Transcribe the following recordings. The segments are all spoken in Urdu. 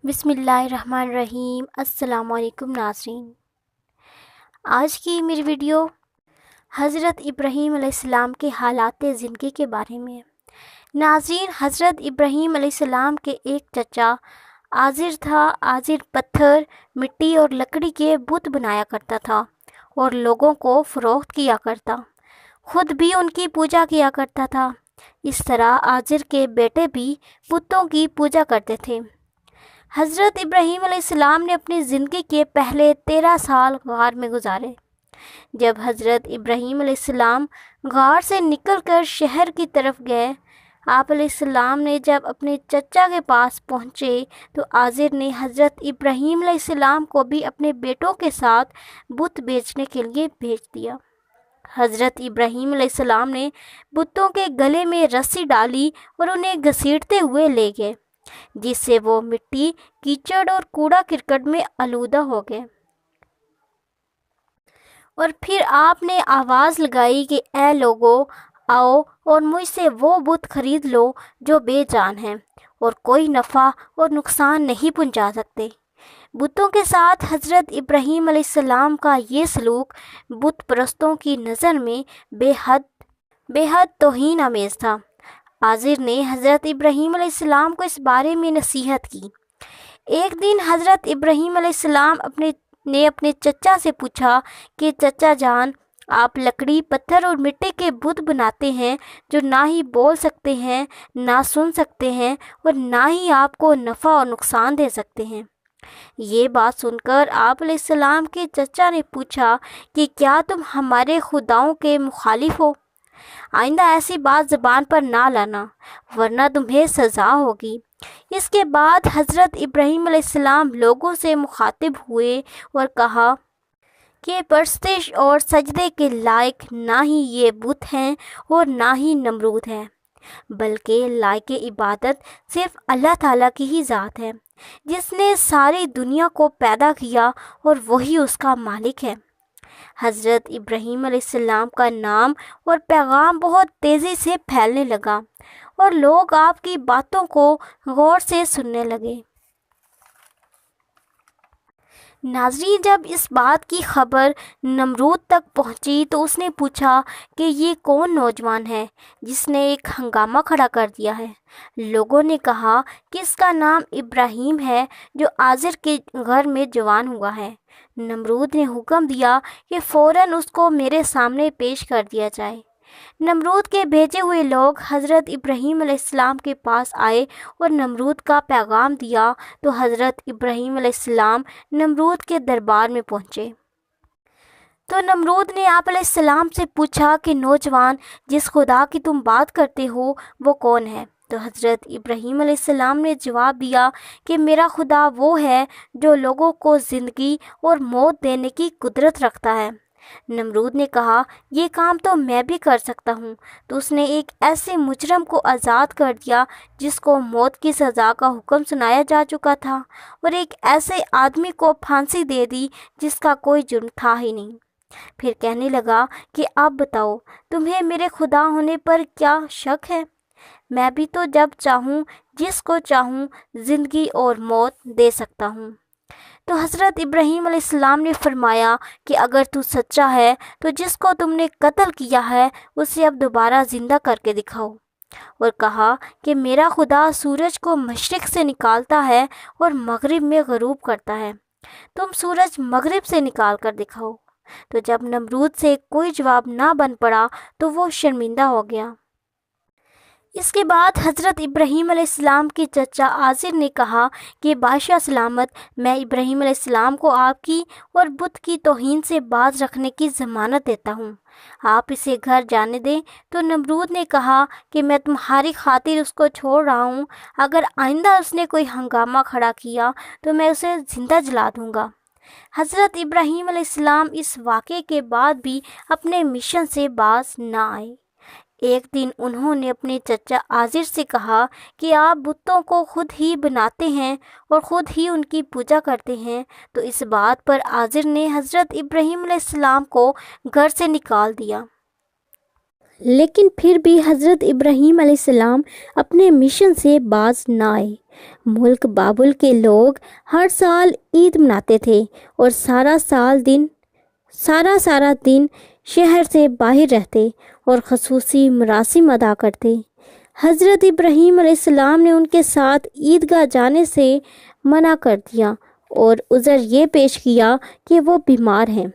بسم اللہ الرحمن الرحیم۔ السلام علیکم ناظرین، آج کی میری ویڈیو حضرت ابراہیم علیہ السلام کے حالات زندگی کے بارے میں ہے۔ ناظرین، حضرت ابراہیم علیہ السلام کے ایک چچا آزر تھا۔ آزر پتھر، مٹی اور لکڑی کے بت بنایا کرتا تھا اور لوگوں کو فروخت کیا کرتا، خود بھی ان کی پوجا کیا کرتا تھا۔ اس طرح آزر کے بیٹے بھی بتوں کی پوجا کرتے تھے۔ حضرت ابراہیم علیہ السلام نے اپنی زندگی کے پہلے 13 سال غار میں گزارے۔ جب حضرت ابراہیم علیہ السلام غار سے نکل کر شہر کی طرف گئے، آپ علیہ السلام نے جب اپنے چچا کے پاس پہنچے تو آزر نے حضرت ابراہیم علیہ السلام کو بھی اپنے بیٹوں کے ساتھ بت بیچنے کے لیے بھیج دیا۔ حضرت ابراہیم علیہ السلام نے بتوں کے گلے میں رسی ڈالی اور انہیں گھسیٹتے ہوئے لے گئے، جس سے وہ مٹی، کیچڑ اور کوڑا کرکٹ میں آلودہ ہو گئے۔ اور پھر آپ نے آواز لگائی کہ اے لوگو، آؤ اور مجھ سے وہ بت خرید لو جو بے جان ہیں اور کوئی نفع اور نقصان نہیں پہنچا سکتے۔ بتوں کے ساتھ حضرت ابراہیم علیہ السلام کا یہ سلوک بت پرستوں کی نظر میں بے حد توہین آمیز تھا۔ آزر نے حضرت ابراہیم علیہ السلام کو اس بارے میں نصیحت کی۔ ایک دن حضرت ابراہیم علیہ السلام نے اپنے چچا سے پوچھا کہ چچا جان، آپ لکڑی، پتھر اور مٹی کے بت بناتے ہیں جو نہ ہی بول سکتے ہیں، نہ سن سکتے ہیں اور نہ ہی آپ کو نفع اور نقصان دے سکتے ہیں۔ یہ بات سن کر آپ علیہ السلام کے چچا نے پوچھا کہ کیا تم ہمارے خداؤں کے مخالف ہو؟ آئندہ ایسی بات زبان پر نہ لانا ورنہ تمہیں سزا ہوگی۔ اس کے بعد حضرت ابراہیم علیہ السلام لوگوں سے مخاطب ہوئے اور کہا کہ پرستش اور سجدے کے لائق نہ ہی یہ بت ہیں اور نہ ہی نمرود ہے، بلکہ لائق عبادت صرف اللہ تعالیٰ کی ہی ذات ہے، جس نے ساری دنیا کو پیدا کیا اور وہی اس کا مالک ہے۔ حضرت ابراہیم علیہ السلام کا نام اور پیغام بہت تیزی سے پھیلنے لگا اور لوگ آپ کی باتوں کو غور سے سننے لگے۔ ناظرین، جب اس بات کی خبر نمرود تک پہنچی تو اس نے پوچھا کہ یہ کون نوجوان ہے جس نے ایک ہنگامہ کھڑا کر دیا ہے؟ لوگوں نے کہا کہ اس کا نام ابراہیم ہے جو آزر کے گھر میں جوان ہوا ہے۔ نمرود نے حکم دیا کہ فوراً اس کو میرے سامنے پیش کر دیا جائے۔ نمرود کے بھیجے ہوئے لوگ حضرت ابراہیم علیہ السلام کے پاس آئے اور نمرود کا پیغام دیا تو حضرت ابراہیم علیہ السلام نمرود کے دربار میں پہنچے۔ تو نمرود نے آپ علیہ السلام سے پوچھا کہ نوجوان، جس خدا کی تم بات کرتے ہو وہ کون ہے؟ تو حضرت ابراہیم علیہ السلام نے جواب دیا کہ میرا خدا وہ ہے جو لوگوں کو زندگی اور موت دینے کی قدرت رکھتا ہے۔ نمرود نے کہا یہ کام تو میں بھی کر سکتا ہوں۔ تو اس نے ایک ایسے مجرم کو آزاد کر دیا جس کو موت کی سزا کا حکم سنایا جا چکا تھا، اور ایک ایسے آدمی کو پھانسی دے دی جس کا کوئی جرم تھا ہی نہیں۔ پھر کہنے لگا کہ اب بتاؤ، تمہیں میرے خدا ہونے پر کیا شک ہے؟ میں بھی تو جب چاہوں جس کو چاہوں زندگی اور موت دے سکتا ہوں۔ تو حضرت ابراہیم علیہ السلام نے فرمایا کہ اگر تو سچا ہے تو جس کو تم نے قتل کیا ہے اسے اب دوبارہ زندہ کر کے دکھاؤ، اور کہا کہ میرا خدا سورج کو مشرق سے نکالتا ہے اور مغرب میں غروب کرتا ہے، تم سورج مغرب سے نکال کر دکھاؤ۔ تو جب نمرود سے کوئی جواب نہ بن پڑا تو وہ شرمندہ ہو گیا۔ اس کے بعد حضرت ابراہیم علیہ السلام کے چچا آزر نے کہا کہ بادشاہ سلامت، میں ابراہیم علیہ السلام کو آپ کی اور بت کی توہین سے باز رکھنے کی ضمانت دیتا ہوں، آپ اسے گھر جانے دیں۔ تو نمرود نے کہا کہ میں تمہاری خاطر اس کو چھوڑ رہا ہوں، اگر آئندہ اس نے کوئی ہنگامہ کھڑا کیا تو میں اسے زندہ جلا دوں گا۔ حضرت ابراہیم علیہ السلام اس واقعے کے بعد بھی اپنے مشن سے باز نہ آئے۔ ایک دن انہوں نے اپنے چچا آزر سے کہا کہ آپ بتوں کو خود ہی بناتے ہیں اور خود ہی ان کی پوجا کرتے ہیں۔ تو اس بات پر آزر نے حضرت ابراہیم علیہ السلام کو گھر سے نکال دیا۔ لیکن پھر بھی حضرت ابراہیم علیہ السلام اپنے مشن سے باز نہ آئے۔ ملک بابل کے لوگ ہر سال عید مناتے تھے اور سارا دن شہر سے باہر رہتے اور خصوصی مراسم ادا کرتے۔ حضرت ابراہیم علیہ السلام نے ان کے ساتھ عیدگاہ جانے سے منع کر دیا اور عذر یہ پیش کیا کہ وہ بیمار ہیں۔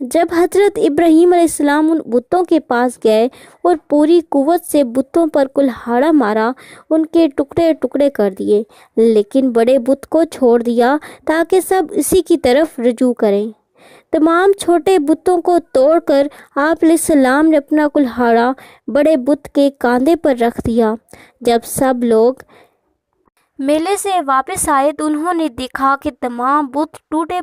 جب حضرت ابراہیم علیہ السلام ان بتوں کے پاس گئے اور پوری قوت سے بتوں پر کلہاڑا مارا، ان کے ٹکڑے ٹکڑے کر دیے، لیکن بڑے بت کو چھوڑ دیا تاکہ سب اسی کی طرف رجوع کریں۔ تمام چھوٹے بتوں کو توڑ کر آپ علیہ السلام نے اپنا کلہاڑا بڑے بت کے کاندھے پر رکھ دیا۔ جب سب لوگ میلے سے واپس آئے تو انہوں نے دیکھا کہ تمام بت ٹوٹے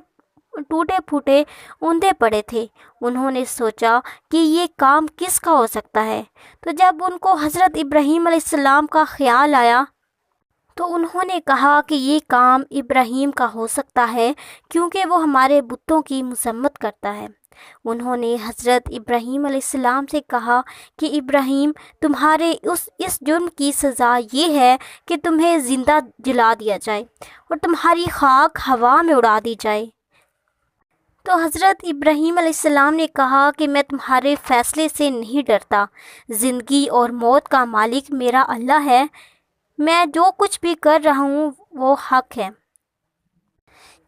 پھوٹے اوندھے پڑے تھے۔ انہوں نے سوچا کہ یہ کام کس کا ہو سکتا ہے؟ تو جب ان کو حضرت ابراہیم علیہ السلام کا خیال آیا تو انہوں نے کہا کہ یہ کام ابراہیم کا ہو سکتا ہے کیونکہ وہ ہمارے بتوں کی مذمت کرتا ہے۔ انہوں نے حضرت ابراہیم علیہ السلام سے کہا کہ ابراہیم، تمہارے اس جرم کی سزا یہ ہے کہ تمہیں زندہ جلا دیا جائے اور تمہاری خاک ہوا میں اڑا دی جائے۔ تو حضرت ابراہیم علیہ السلام نے کہا کہ میں تمہارے فیصلے سے نہیں ڈرتا، زندگی اور موت کا مالک میرا اللہ ہے، میں جو کچھ بھی کر رہا ہوں وہ حق ہے۔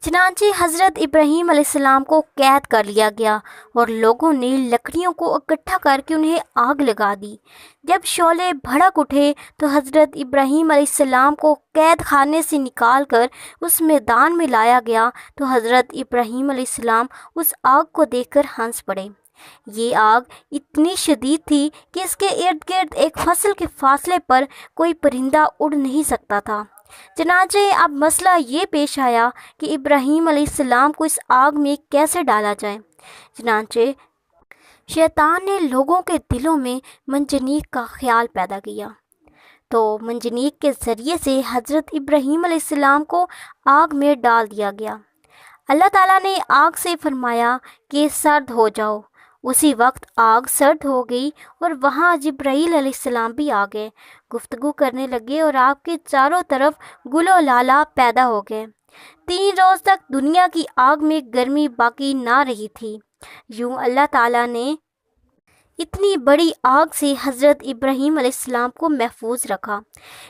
چنانچہ حضرت ابراہیم علیہ السلام کو قید کر لیا گیا اور لوگوں نے لکڑیوں کو اکٹھا کر کے انہیں آگ لگا دی۔ جب شعلے بھڑک اٹھے تو حضرت ابراہیم علیہ السلام کو قید خانے سے نکال کر اس میدان میں لایا گیا تو حضرت ابراہیم علیہ السلام اس آگ کو دیکھ کر ہنس پڑے۔ یہ آگ اتنی شدید تھی کہ اس کے ارد گرد ایک فصل کے فاصلے پر کوئی پرندہ اڑ نہیں سکتا تھا۔ چنانچہ اب مسئلہ یہ پیش آیا کہ ابراہیم علیہ السلام کو اس آگ میں کیسے ڈالا جائے۔ چنانچہ شیطان نے لوگوں کے دلوں میں منجنیق کا خیال پیدا کیا، تو منجنیق کے ذریعے سے حضرت ابراہیم علیہ السلام کو آگ میں ڈال دیا گیا۔ اللہ تعالیٰ نے آگ سے فرمایا کہ سرد ہو جاؤ۔ اسی وقت آگ سرد ہو گئی اور وہاں جبرائیل علیہ السلام بھی آ گئے، گفتگو کرنے لگے اور آپ کے چاروں طرف گل و لالا پیدا ہو گئے۔ 3 روز تک دنیا کی آگ میں گرمی باقی نہ رہی تھی۔ یوں اللہ تعالیٰ نے اتنی بڑی آگ سے حضرت ابراہیم علیہ السلام کو محفوظ رکھا۔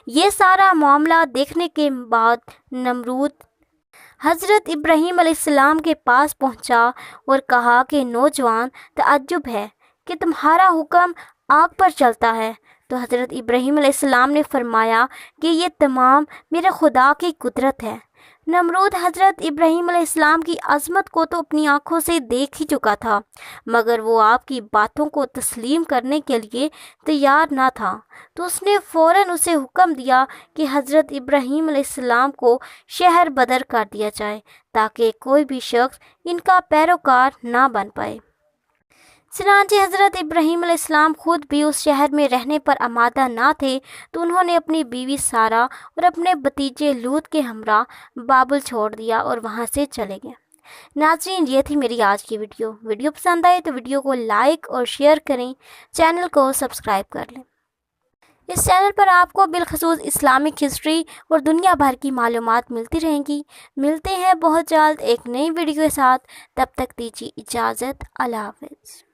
یہ سارا معاملہ دیکھنے کے بعد نمرود حضرت ابراہیم علیہ السلام کے پاس پہنچا اور کہا کہ نوجوان، تعجب ہے کہ تمہارا حکم آگ پر چلتا ہے۔ تو حضرت ابراہیم علیہ السلام نے فرمایا کہ یہ تمام میرے خدا کی قدرت ہے۔ نمرود حضرت ابراہیم علیہ السلام کی عظمت کو تو اپنی آنکھوں سے دیکھ ہی چکا تھا، مگر وہ آپ کی باتوں کو تسلیم کرنے کے لیے تیار نہ تھا، تو اس نے فوراً اسے حکم دیا کہ حضرت ابراہیم علیہ السلام کو شہر بدر کر دیا جائے تاکہ کوئی بھی شخص ان کا پیروکار نہ بن پائے۔ چنانچہ حضرت ابراہیم علیہ السلام خود بھی اس شہر میں رہنے پر آمادہ نہ تھے، تو انہوں نے اپنی بیوی سارہ اور اپنے بھتیجے لوط کے ہمراہ بابل چھوڑ دیا اور وہاں سے چلے گئے۔ ناظرین، یہ تھی میری آج کی ویڈیو پسند آئے تو ویڈیو کو لائک اور شیئر کریں، چینل کو سبسکرائب کر لیں۔ اس چینل پر آپ کو بالخصوص اسلامک ہسٹری اور دنیا بھر کی معلومات ملتی رہیں گی۔ ملتے ہیں بہت جلد ایک نئی ویڈیو کے ساتھ، تب تک دیجیے اجازت، اللہ حافظ۔